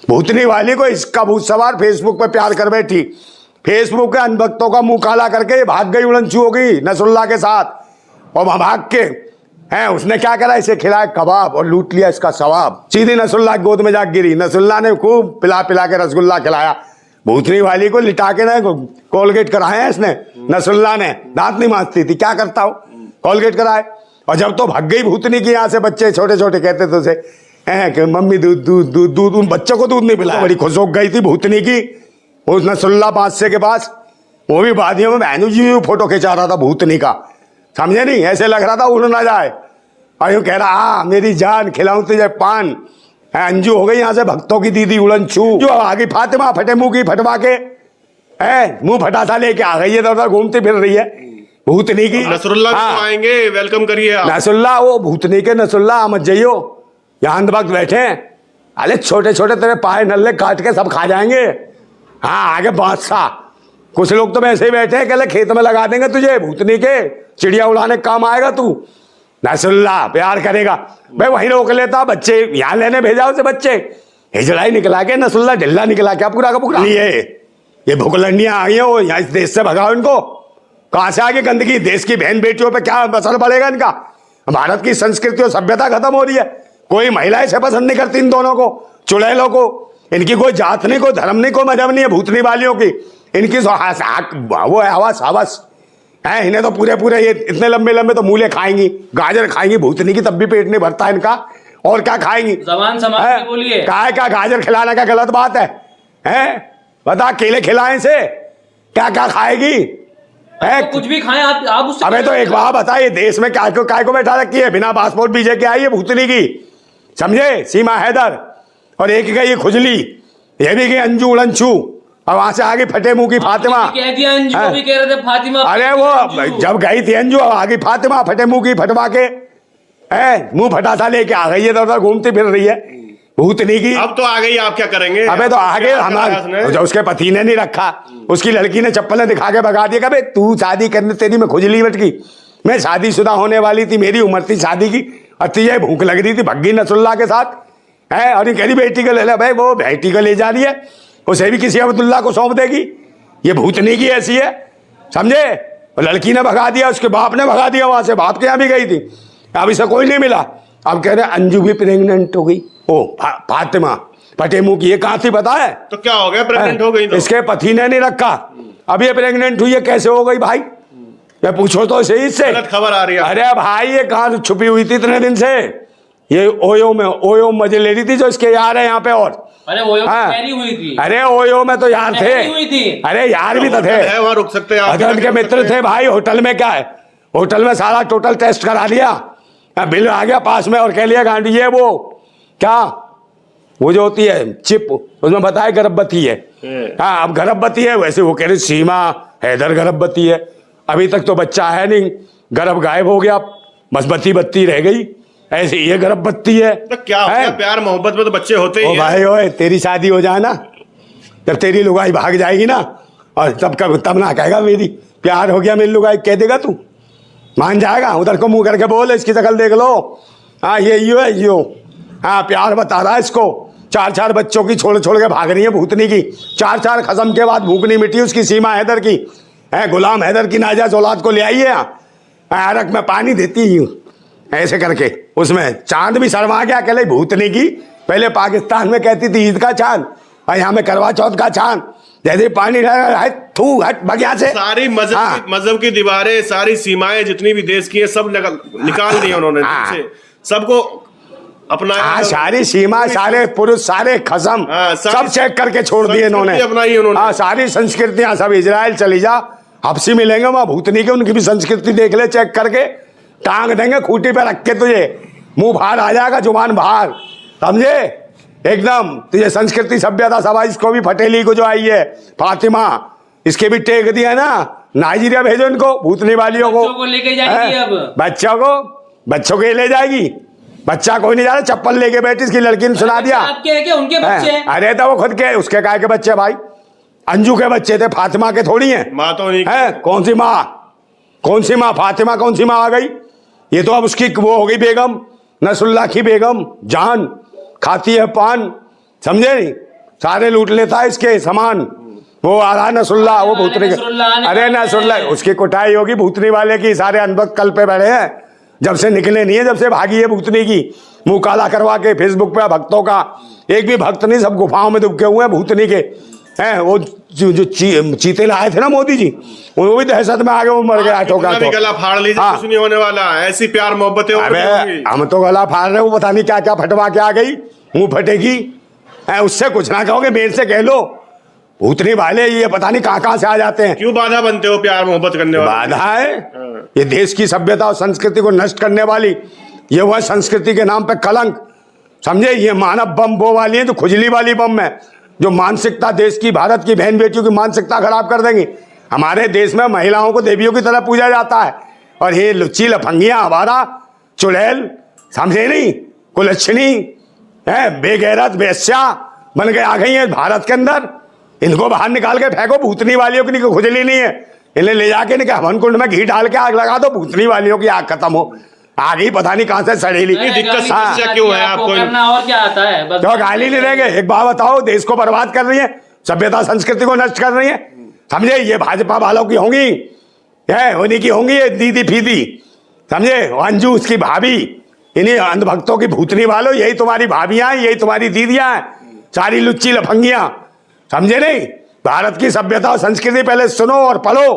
भूतनी वाली को इसका भूत सवार फेसबुक पे प्यार कर बैठी, फेसबुक के अनभक्तों का मुंह काला करके भाग गई उड़नछू हो गई नसरुल्लाह के साथ। और वहां भाग के हैं उसने क्या करा, इसे खिलाया कबाब और लूट लिया इसका सवाब। सीधी नसरुल्लाह की गोद में जा गिरी। नसरुल्लाह ने खूब पिला पिला के रसगुल्ला खिलाया। भूतनी वाली को लिटा के ना कोलगेट कराया इसने। नसरुल्लाह ने दांत नहीं मांजती थी, क्या करता हो, कोलगेट कराए। और जब तो भाग गई भूतनी की यहाँ से, बच्चे छोटे छोटे कहते थे उसे कि मम्मी दूध दूध दूध दूध, उन बच्चों को दूध नहीं पिलाया। बड़ी खुश हो गई थी भूतनी की उस नसरुल्लाह बादशाह के पास। वो भी वादियों में बहनू जी फोटो खिंचा रहा था भूतनी का, समझे नहीं, ऐसे लग रहा था उड़ ना जाए। और यूं कह रहा मेरी जान खिलाऊं तुझे पान। अंजू हो गई यहाँ से भक्तों की दीदी उड़नछू। जो आगे फातिमा फटे मुंह की फटवा के मुंह फटा था लेके आ गई है, तो उधर घूमती फिर रही है भूतनी की। नसरुल्लाह भी आएंगे, वेलकम करिए नसरुल्लाह। वो भूतनी के नसरुल्लाह मत जाइयो, यहाँ अंधभक्त बैठे हैं। अरे छोटे छोटे तेरे पाए नल्ले काट के सब खा जाएंगे। हाँ आगे बादशाह। कुछ लोग तो वैसे ही बैठे हैं, कहले खेत में लगा देंगे तुझे, भूतनी के चिड़िया उड़ाने काम आएगा तू। नसरुल्लाह प्यार करेगा भाई, वहीं रोक लेता। बच्चे यहाँ लेने भेजा उसे, बच्चे हिजड़ाई निकला के नसरुल्लाह ढिल्ला निकला के पूरा का पूरा। ये भुखलंडियां आ गई हो, यहाँ इस देश से भगाओ इनको। कहाँ से आगे गंदगी, देश की बहन बेटियों पे क्या असर पड़ेगा इनका। भारत की संस्कृति और सभ्यता खत्म हो रही है। कोई महिला इसे पसंद नहीं करती, इन दोनों को, चुड़ैलों को। इनकी कोई जात नहीं, कोई धर्म नहीं, कोई मजहब नहीं है भूतनी वालियों की। इनकी वो है हवस हवस है इन्हें तो पूरे पूरे। ये इतने लंबे लंबे तो मूले खाएंगी, गाजर खाएंगी भूतनी की, तब भी पेट नहीं भरता इनका। और क्या खाएंगी, जबान संभाल के बोलिए। क्या गाजर खिलाना क्या गलत बात है, बता केले खिलाएं से क्या क्या खाएगी तो कुछ भी खाएं आप उससे। अबे तो एक बात बता, ये देश में क्या को बैठा रखी है, बिना पासपोर्ट वीजे के आई है भूतनी की, समझे। सीमा हैदर और एक गई खुजली, ये भी गई अंजू उड़नछू। और वहां से आगे फटे मुंह की फातिमा। कह दिया अंजू भी कह रहे थे फातिमा। अरे वो जब गई थी अंजू, आगे फातिमा फटे मुंह की फटवा के मुंह फटा था लेके आ गई है, तो उधर घूमती फिर रही है भूतनी की। अब तो आ गई, आप क्या करेंगे। अबे तो आगे हमारे जो उसके पति ने नहीं रखा, उसकी लड़की ने चप्पलें दिखा के भगा दिया। कभी तू शादी करने, तेरी में खुजली बट गई, मैं शादीशुदा होने वाली थी, मेरी उम्र थी शादी की, और तुझे भूख लग रही थी, भग्गी नसरुल्लाह के साथ और कह रही बेटी को ले ले। भाई वो बेटी को ले जा रही है, उसे भी किसी अब्दुल्ला को सौंप देगी। ये भूतनी की ऐसी है, समझे। लड़की ने भगा दिया, उसके बाप ने भगा दिया वहां से, बाप के यहाँ भी गई थी। अब इसे कोई नहीं मिला। अब कह रहे अंजू भी प्रेग्नेंट हो गई। ओ फातिमा फटे मुंह की, ये कहाँ थी पता है। तो क्या हो गया, प्रेग्नेंट हो गई तो? इसके पति ने नहीं रखा, अब ये प्रेग्नेंट हुई है, कैसे हो गई भाई, मैं पूछो तो सही इससे। गलत खबर आ रही है। अरे भाई ये कहाँ छुपी हुई थी इतने दिन से, ये ओयो मजे ले रही थी जो इसके यार है यहाँ पे। और अरे ओयो में हुई थी। अरे ओयो में तो यार थे, हुई थी। अरे यार भी तो थे, वहां रुक सकते हैं, उनके मित्र थे भाई। होटल में क्या है, होटल में सारा टोटल टेस्ट करा लिया, बिल आ गया पास में, और कह लिया गांडी ये वो क्या वो जो होती है चिप, उसमें बताया गर्भवती है। हाँ अब गर्भवती है, वैसे वो कह रही सीमा हैदर गर्भवती है। अभी तक तो बच्चा है नहीं, गर्भ गायब हो गया, बस बत्ती रह गई, ऐसे ये गर्भवती है। तो क्या हो गया, प्यार मोहब्बत में तो बच्चे होते ही हैं। भाई ओए तेरी शादी हो जाए ना, जब तेरी लुगाई भाग जाएगी ना, और तब ना कहेगा मेरी प्यार हो गया मेरी लुगाई, कह देगा तू, मान जाएगा। उधर को मुंह करके बोल, इसकी शक्ल देख लो। हाँ ये यो है यो, हाँ प्यार बता रहा है इसको। 4 बच्चों की छोड़ के भाग रही है भूतनी की। 4 खत्म के बाद भूख नहीं मिटी उसकी, सीमा हैदर की गुलाम हैदर की नाजायज औलाद को ले आई है। अरक में पानी देती हूँ ऐसे करके, उसमें चांद भी शर्मा गया अकेले भूतनी की। पहले पाकिस्तान में कहती थी ईद का चांद, और यहाँ में करवा चौथ का चांद। जैसे पानी थू हट बगिया से सारी मजहब की दीवारें, सारी सीमाएं जितनी भी देश की है सब निकाल दी उन्होंने, सबको अपना सारी सीमा, सारे पुरुष, सारे खसम सब चेक करके छोड़ दिए इन्होंने, अपनाई उन्होंने। सारी संस्कृतियां सब। इजराइल चली जा, हफ्सी मिलेंगे वहां भूतनी के, उनकी भी संस्कृति देख ले, चेक करके टांग देंगे खूंटी पे रख के तुझे, मुंह बाहर आ जाएगा, जुबान बाहर, समझे एकदम। तुझे संस्कृति सभ्यता सब। इसको भी फटेली को जो आई है फातिमा, इसके भी टेक दिया ना, नाइजीरिया भेजो इनको भूतनी वालियों को लेके जाएगी। अब बच्चों को ले जाएगी, बच्चा कोई नहीं जा रहा, चप्पल लेके बैठी, इसकी लड़की ने सुना दिया। आपके है क्या उनके बच्चे हैं? अरे तो वो खुद के, उसके काय के बच्चे भाई, अंजू के बच्चे थे, फातिमा के थोड़ी हैं। माँ तो नहीं है, कौन सी माँ फातिमा कौन सी माँ आ गई। ये तो अब उसकी वो हो गई बेगम, नसरुल्लाह की बेगम, जान खाती है पान, समझे नहीं, सारे लूट लेता है इसके सामान। वो आ रहा नसरुल्लाह, वो भूतनी अरे नसरुल्लाह उसकी कुटाई होगी भूतनी वाले की। सारे अनभक्त कल पे बैठे हैं, जब से निकले नहीं है, जब से भागी है भूतनी की, मुंह काला करवा के फेसबुक पे भक्तों का। एक भी भक्त नहीं, सब गुफाओं में दुबके हुए हैं भूतनी के हैं। वो जो चीते लाए थे ना मोदी जी, वो भी दहशत में आ गए, वो मर गया ठोका तो। गला फाड़ लीजिए, हाँ। कुछ नहीं होने वाला, ऐसी प्यार मोहब्बतें अबे हम तो गला फाड़ रहे, वो पता नहीं क्या क्या फटवा के आ गई, मुंह फटेगी है, उससे कुछ ना कहोगे, मेरे से कह लो। भूतनी वाले ये पता नहीं कहाँ से आ जाते हैं। क्यों बाधा बनते हो प्यार मोहब्बत करने वाले? बाधा है ये देश की सभ्यता और संस्कृति को नष्ट करने वाली, ये वह संस्कृति के नाम पे कलंक, समझे। ये मानव बम वो वाली है जो खुजली वाली बम है, जो मानसिकता देश की, भारत की बहन बेटियों की मानसिकता खराब कर देंगी। हमारे देश में महिलाओं को देवियों की तरह पूजा जाता है, और ये लुच्ची लफंगियां हमारा चुड़ैल, समझे नहीं, कुलच्छनी है, बेगैरत बेस्या बन के आ गई है भारत के अंदर। इनको बाहर निकाल के फेंको, भूतनी वालियों की खुजली नहीं है, इन्हें ले जाके इनके हवन कुंड में घी डाल के आग लगा दो, भूतनी वालियों की आग खत्म हो। आग ही पता नहीं कहां से सड़ेली। दिक्कत समस्या क्यों है आपको? करना और क्या आता है, बस तो गाली नहीं देंगे। एक बात बताओ, देश को बर्बाद कर रही है, सभ्यता संस्कृति को नष्ट कर रही है, समझे। ये भाजपा वालों की होंगी, है उन्हीं की होंगी ये दीदी फीदी, समझे। अंजू उसकी भाभी, इन्हीं अंधभक्तों की भूतनी वालों, यही तुम्हारी भाभियां हैं, यही तुम्हारी दीदियां हैं, सारी लुच्ची लफंगियां, समझे नहीं। भारत की सभ्यता और संस्कृति पहले सुनो और पढ़ो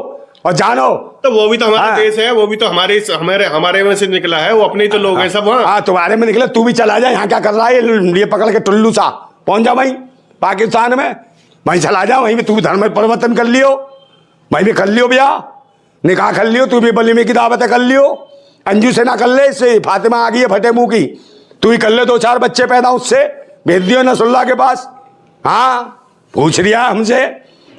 और जानो। तो वो भी तो हमारा हाँ। देश है, वो भी तो हमारे में से निकला है, वो अपने ही तो लोग हैं सब वहाँ। हाँ तुम्हारे में निकले, तू भी चला जा, यहाँ क्या कर रहा है, ये पकड़ के टुल्लू सा पहुंच जा वहीं पाकिस्तान में, वहीं चला जा, वहीं भी तू भी धर्म परिवर्तन कर लियो, वहीं भी कर लियो ब्याह, निकाह कर लियो, तू भी बलीमे की दावतें कर लियो। अंजू से ना कर ले, इससे फातिमा आ गई है फटे मुंह की, तू ही कर ले, 2-4 बच्चे पैदा उससे भेज दियो नसरुल्लाह के पास। हाँ पूछ रिया हमसे,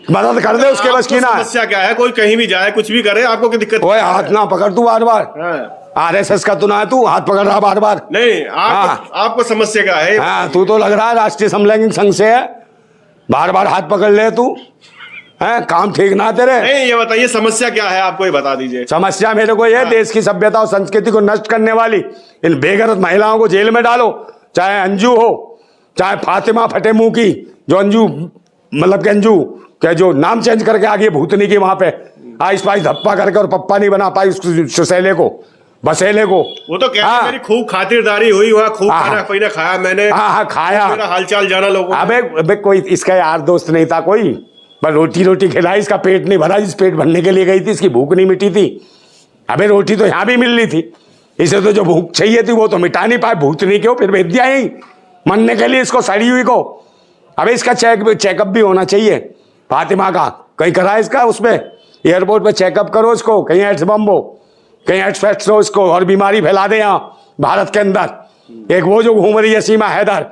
मदद कर दे, उसके बस की ना। समस्या क्या है? कोई कहीं भी जाए, कुछ भी करे, आपको क्या दिक्कत? ओए हाथ ना पकड़ तू बार बार, हाँ। आरएसएस का तू ना है, तू हाथ पकड़ रहा बार बार। नहीं आपको समस्या क्या है? हाँ तू तो लग रहा है राष्ट्रीय समलैंगिक संघ से है, बार बार हाथ पकड़ ले तू, है काम ठीक ना तेरे। नहीं ये बताइए समस्या क्या है, आपको ये बता दीजिए। समस्या मेरे को ये, देश की सभ्यता और संस्कृति को नष्ट करने वाली इन बेगरत महिलाओं को जेल में डालो, चाहे अंजू हो, चाहे फातिमा फटे मुंह की, जो अंजू मतलब के अंजू क्या जो नाम चेंज करके आ गई भूतनी की, वहां पे आइस पाइस धप्पा करके और पप्पा नहीं बना पाई उस सुसेले को, बसेले को। वो तो कहते हैं मेरी खूब खातिरदारी हुई, वहाँ खूब हाँ। खाना पीना खाया मैंने। हाँ खाया, मेरा हालचाल जाना लोगों ने। अबे कोई इसका यार दोस्त नहीं था कोई, बस रोटी खिलाई, इसका पेट नहीं भरा, जिस पेट भरने के लिए गई थी इसकी भूख नहीं मिटी थी। अबे रोटी तो यहाँ भी मिल रही थी, इसे तो जो भूख चाहिए थी वो तो मिटा नहीं पाए, भूतनी क्यों फिर भेज दिया यहीं मरने के लिए इसको, सड़ी हुई को। अबे इसका चेकअप भी होना चाहिए फातिमा का, कहीं करा इसका, उसमें एयरपोर्ट पे चेकअप करो इसको, कहीं एड्स बम हो, कहीं एड्स फैक्ट्स हो इसको, और बीमारी फैला दे यहाँ भारत के अंदर। एक वो जो घूम रही है सीमा हैदर,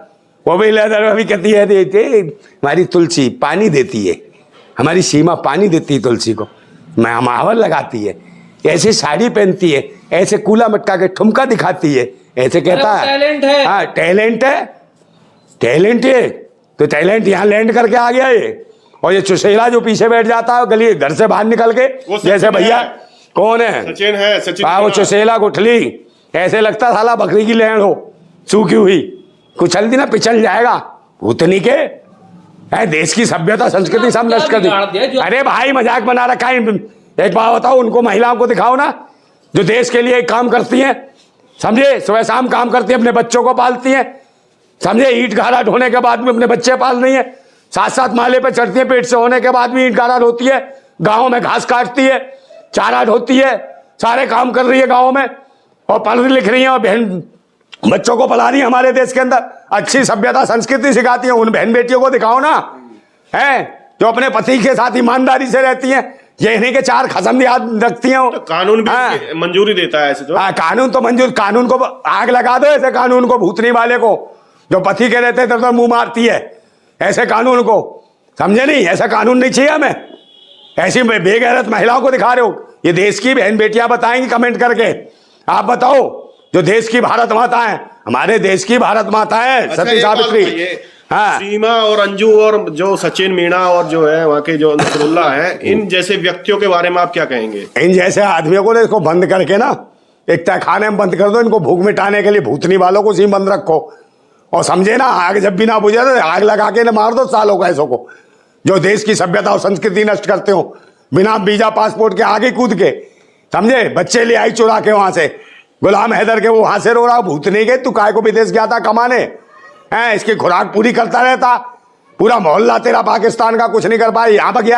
वो भी लेदर में भी कहती है हमारी तुलसी पानी देती है, हमारी सीमा पानी देती है तुलसी को, मैं महावर लगाती है, ऐसे साड़ी पहनती है, ऐसे कूला मटका के ठुमका दिखाती है, ऐसे कहता है। टैलेंट है। हाँ टैलेंट है, टैलेंट है, तो टैलेंट यहाँ लैंड करके आ गया ये। और ये चुशेला जो पीछे बैठ जाता है गली घर से बाहर निकल के, जैसे भैया कौन है, सचिन है, सचिन। हाँ वो चुशेला गुठली, ऐसे लगता साला बकरी की लैंड हो सूखी हुई, कुछ हल्दी ना पिछल जाएगा भूतनी के। है देश की सभ्यता संस्कृति सब नष्ट कर दी। अरे भाई मजाक बना रखा है। एक बात बताओ, उनको महिलाओं को दिखाओ ना जो देश के लिए काम करती हैं, समझे, सुबह शाम काम करती हैं, अपने बच्चों को पालती हैं, समझे, ईंट गारा ढोने के बाद भी अपने बच्चे पाल रही हैं, 7-7 माले पे चढ़ती है, पेट से होने के बाद भी ईंट गारा ढोती है, गाँव में घास काटती है, चारा ढोती है, सारे काम कर रही है गाँव में, और पढ़ लिख रही है, और बहन बच्चों को पढ़ा रही है। हमारे देश के अंदर अच्छी सभ्यता संस्कृति सिखाती है, उन बहन बेटियों को दिखाओ ना, है जो अपने पति के साथ ईमानदारी से रहती हैं, ये नहीं के 4 खसम याद रखती हैं। तो कानून भी मंजूरी देता है ऐसे तो। हाँ कानून तो मंजूर, कानून को आग लगा दो ऐसे कानून को, भूतनी वाले को जो पति के रहते तब तो मुंह मारती है, ऐसे कानून को, समझे नहीं, ऐसा कानून नहीं चाहिए हमें। ऐसी बेगैरत महिलाओं को दिखा रहे हो, ये देश की बहन बेटियां बताएंगी कमेंट करके। आप बताओ, जो देश की भारत माता है, हमारे देश की भारत माता है सती सावित्री। हाँ सीमा और अंजू और जो सचिन मीणा और जो है वहाँ के जो नसरुल्लाह है, इन जैसे व्यक्तियों के बारे में आप क्या कहेंगे? इन जैसे आदमियों को इसको बंद करके ना एक तहखाने में बंद कर दो, इनको भूख मिटाने के लिए भूतनी वालों को उसी में बंद रखो, और समझे ना, आग जब भी ना बुझे तो आग लगा के ना मार दो सालों को ऐसों को जो देश की सभ्यता और संस्कृति नष्ट करते हो बिना वीजा पासपोर्ट के आगे कूद के, समझे। बच्चे ले आई चुरा के वहां से, गुलाम हैदर के, वो वहां से रो रहा, भूत नहीं गए तू काय को विदेश गया था कमाने, हैं इसकी खुराक पूरी करता रहता, पूरा मोहल्ला तेरा पाकिस्तान का कुछ नहीं कर पाया, यहाँ पर गया